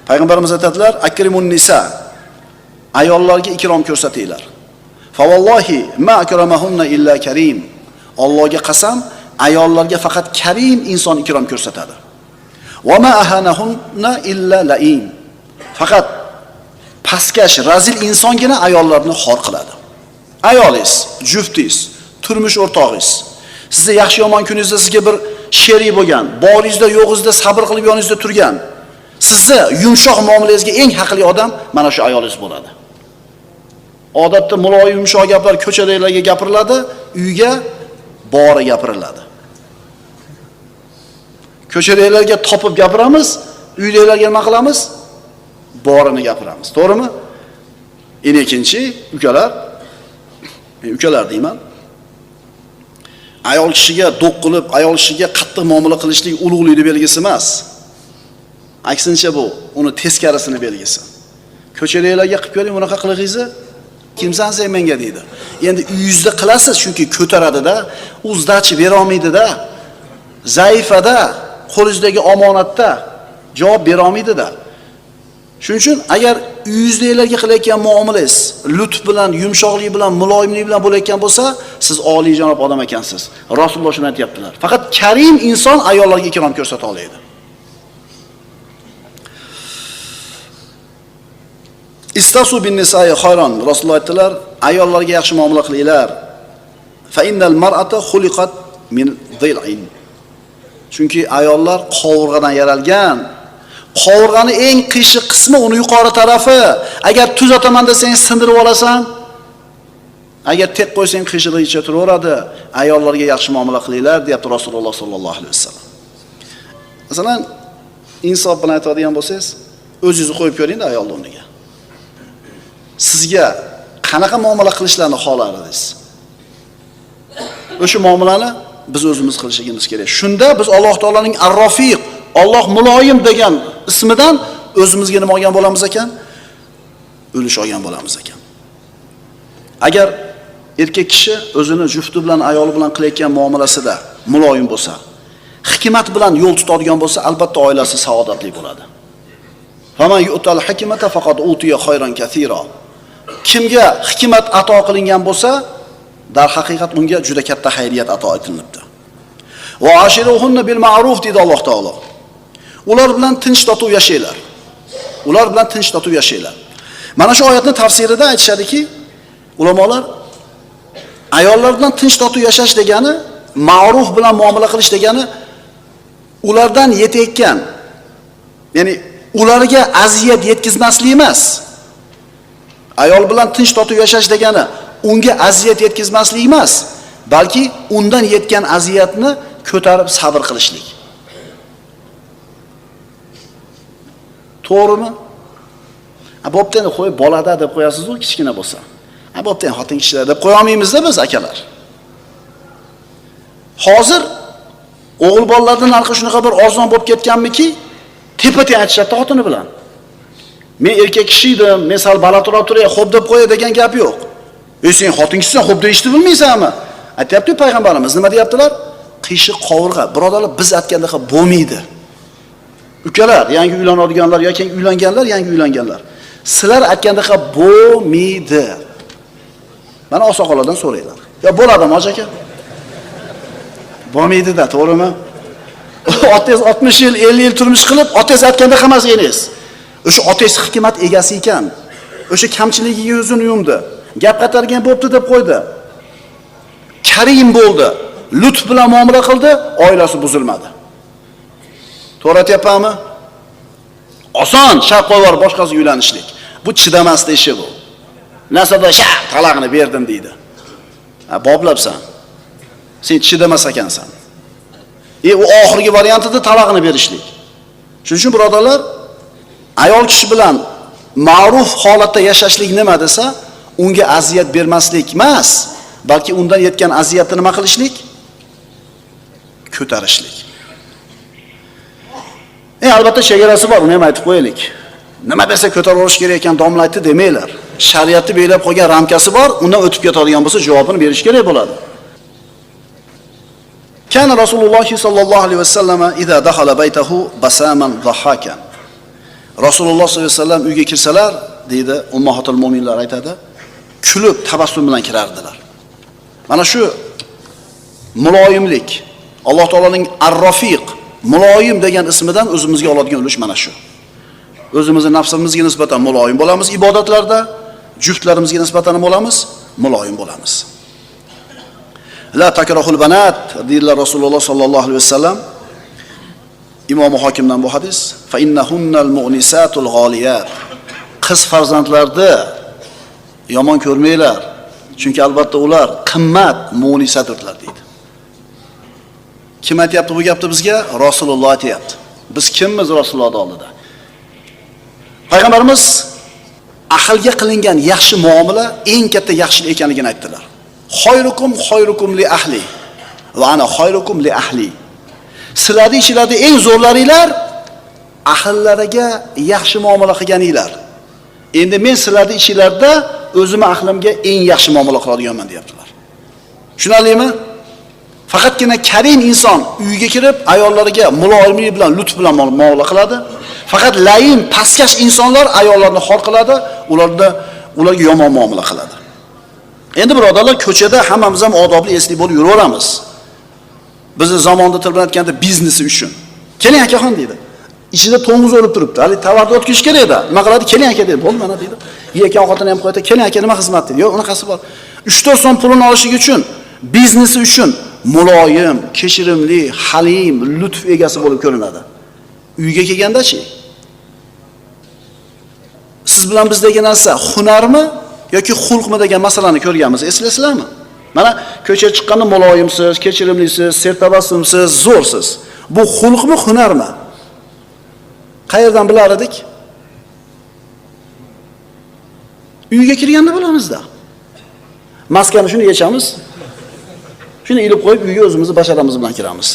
Payg'ambarimiz aytadilar: "Akrimun nisa." Ayollarga ikrom ko'rsatinglar. Fa vallohi ma akramahunna illa karim. Allohga qasam, ayollarga faqat karim inson ikrom ko'rsatadi. Va ma ahanahunna illa la'in. Faqat pastkash, razil insongina ayollarni xor qiladi. Ayolingiz, juftingiz, turmush o'rtog'ingiz sizni yaxshi yomon kuningizda sizga bir sherik bo'lgan, boringizda yo'g'ingizda sabr qilib yoningizda turgan, sizni yumshoq muomalangizga eng haqli odam mana shu ayolingiz bo'ladi. Odatda muloyim yumshoq gaplar ko'chadagilarga gapiriladi, uyga bori gapiriladi. Ko'chadagilarga topib gapiramiz, uydagilarga nima qilamiz? Borini gapiramiz. To'g'rimi? Ikkinchi ukalar deyman. Ayol kishiga do'q qilib, ayol kishiga qattiq muomala qilishlik ulug'likning belgisi emas. Aksincha bu uni teskarisini belgisi. Ko'chadagilarga qilib ko'ring, bunaqa qilig'ingizni kimsan sen menga deydi. Endi uyingizda qilasiz, chunki ko'taradida, u zdachi bera olmaydi-da. Zaifada, qo'lingizdagi omonatda javob bera olmaydi-da. Shuning uchun agar uyingizdagilarga qilayotgan muomalangiz lutf bilan, yumshoqlik bilan, muloyimlik bilan bo'layotgan bo'lsa, siz oliyjanob odam ekansiz. Rasululloh shuni aytibdilar. Faqat karim inson ayollarga ikrom ko'rsata oladi. Istasu bin nisa'i khayran. Rasululloh aytdilar, ayollarga yaxshi muomala qilinglar. Fa innal mar'ata khuliqat min dhil'in. Chunki ayollar qovurg'adan yaralgan. Qovurg'ani eng qiyshiq qismi uni yuqori tarafi. Agar tuzataman desang sindirib olasan, agar tek qo'ysang qiyshig'icha turaveradi. Ayollarga yaxshi muomala qilinglar, deyapti Rasululloh sollallohu alayhi vasallam. Masalan, insof bilan aytadigan bo'lsangiz, o'zingizni qo'yib ko'ring-da ayol o'rniga. Sizga qanaqa muomala qilishlarni xohlardingiz? O'sha muomalani biz o'zimiz qilishimiz kerak. Shunda biz Alloh taolaning Ar-Rafiq, Alloh muloyim degan ismidan o'zimizga nima olgan bo'lamiz ekan? Ulush olgan bo'lamiz ekan. Agar erkak kishi o'zini jufti bilan, ayoli bilan qilayotgan muomalasida muloyim bo'lsa, hikmat bilan yo'l tutadigan bo'lsa, albatta oilasi saodatli bo'ladi. Faman yu'tal hikmata faqat utiya khayran kathira. Kimga hikmat ato qilingan bo'lsa, dar haqiqat unga juda katta xayriyat ato etilibdi. Va ashiruhunna bil ma'ruf dedi Alloh taolo. Ular bilan tinch totuv yashaylar. Ular bilan tinch totuv yashaylar. Mana shu oyatning tafsirida aytishadiki, ulamolar ayollar bilan tinch totuv yashash degani, ma'ruf bilan muomala qilish degani, ulardan yetayotgan, ya'ni ularga aziyat yetkazmaslik emas. Ayol bilan tinch totuv yashash degani unga aziyat yetkazmaslik emas, balki undan yetgan aziyatni ko'tarib sabr qilishlik. To'g'rimi? Bo'pti, endi qo'yib bolada deb qo'yasiz-ku, kichkina bo'lsa. Bo'pti, xotin kishilar deb qo'ya olmaymiz-da biz akalar. Hozir o'g'il bolalardan narxi shunaqa bir arzon bo'lib ketganmiki, tepa-teng aytishadi xotini bilan. Men erkak kishi edim, men sal balandroq turay, xo'p deb qo'ya degan gap yo'q. Sen xotin kishisan, xo'p deyishni bilmaysanmi? Aytayapti payg'ambarimiz, nima deyaptilar? Qiyshiq qovurg'a. Birodarlar, biz aytgandaqa bo'lmaydi. Ukalar, yangi uylanadiganlar yoki uylanganlar, yangi uylanganlar. Sizlar aytgandaqa bo'lmaydi. Mana oqsoqollardan so'raylar. Yo bo'ladimi, hoji aka? Bo'lmaydi-da, to'g'rimi? Otangiz 60 yil, 50 yil turmush qilib, otangiz aytgandaqa emas ekansiz. O'sha otangiz hikmat egasi ekan. O'sha kamchiligiga o'zini yumdi. Gap qatargan bo'pti deb qo'ydi. Karim bo'ldi. Lutf bilan muomala qildi, oilasi buzilmadi. To'g'ri aytyapmanmi? Oson shart qo'yib boshqasi uylanishlik. Bu chidamasdi ishi bu. Nasaba talaqni berdim deydi. Boblabsan. Sen chidamas ekansan. U oxirgi variantida talaqni berishlik. Shuning uchun birodarlar, ayol kishi bilan ma'ruf holatda yashashlik nima desa, unga aziyat bermaslik emas, balki undan yetgan aziyatni nima qilishlik? Ko'tarishlik. Albatta chegarasi bor, uni ham aytib qo'yaylik. Nima desa ko'tarib kerak ekan domla aytdi demanglar. Shariatni belgilab qo'ygan ramkasi bor, undan o'tib ketadigan bo'lsa javobini berish kerak bo'ladi. Kana Rasululloh sallallohu alayhi vasallam idza dakhala baytahu basaman dhahakan. Rasululloh sollallohu alayhi vasallam uyga kirsalar, deydi, ummahatul mu'minlar aytadi, kulib, tabassum bilan kirardilar. Mana shu muloyimlik, Alloh taolaning Ar-Rafiq, muloyim degan ismidan o'zimizga oladigan ulush mana shu. O'zimizni nafsimizga nisbatan muloyim bo'lamiz ibodatlarda, juftlarimizga nisbatan bo'lamiz, muloyim bo'lamiz. La takrahul banat, deydilar Rasululloh sallallohu alayhi vasallam. Imom Hokimdan bu hadis, fa innahunnal mu'nisatul g'oliyat. Qiz farzandlarni yomon ko'rmanglar, chunki albatta ular qimmat mu'nisadirlar deydi. Kim aytayapti bu gapni bizga? Rasululloh aytayapti. Biz kimmiz Rasulullohning oldida? Payg'ambarimiz ahlga qilingan yaxshi muomala eng katta yaxshilik ekanligini aytdilar. Xayrukum li ahli va ana xayrukum li ahli. Sizlarning ichingizda eng zo'rlaringlar ahllariga yaxshi muomala qilganinglar. Endi men sizlarning ichingizda o'zimning ahlimga eng yaxshi muomala qiladiganman deyaptilar. Tushunarlimi? Faqatgina karim inson uyiga kirib ayollariga muloyimlik bilan, lutf bilan muomala qiladi. Faqat layin, pastkash insonlar ayollarni xor qiladi, ularga yomon muomala qiladi. Endi birodarlar, ko'chada hammamiz ham odobli, esli bo'lib yuraveramiz. Bizni zamonda til bilan aytganda biznesi uchun. Keling akaxon deydi. Ichida to'ng'iz o'lib turibdi. Hali tovarni o'tkish kerak edi. Nima qiladi? Keling aka deydi. Bo'ldi mana deydi. Ekan xotini ham qo'yadi. Keling aka nima xizmat deydi. Yo'q, unaqasi bor. 3-4 so'm pulini olishi uchun, biznesi uchun muloyim, kechirimli, halim, lutf egasi bo'lib ko'rinadi. Uyga kelganda-chi? Siz bilan bizdagi narsa hunarmi yoki xulqmi degan masalani ko'rganmiz. Eslasizlarmi? Mana ko'chaga chiqqanda muloyimsiz, kechirimlisiz, sertabassumsiz, zo'rsiz. Bu xulqmi, hunarmi? Qayerdan bilar edik? Uyga kirganda bilamizda. Maskani shuni yechamiz. Shuni ilib qo'yib uyga o'zimizni basharamiz bilan kiramiz.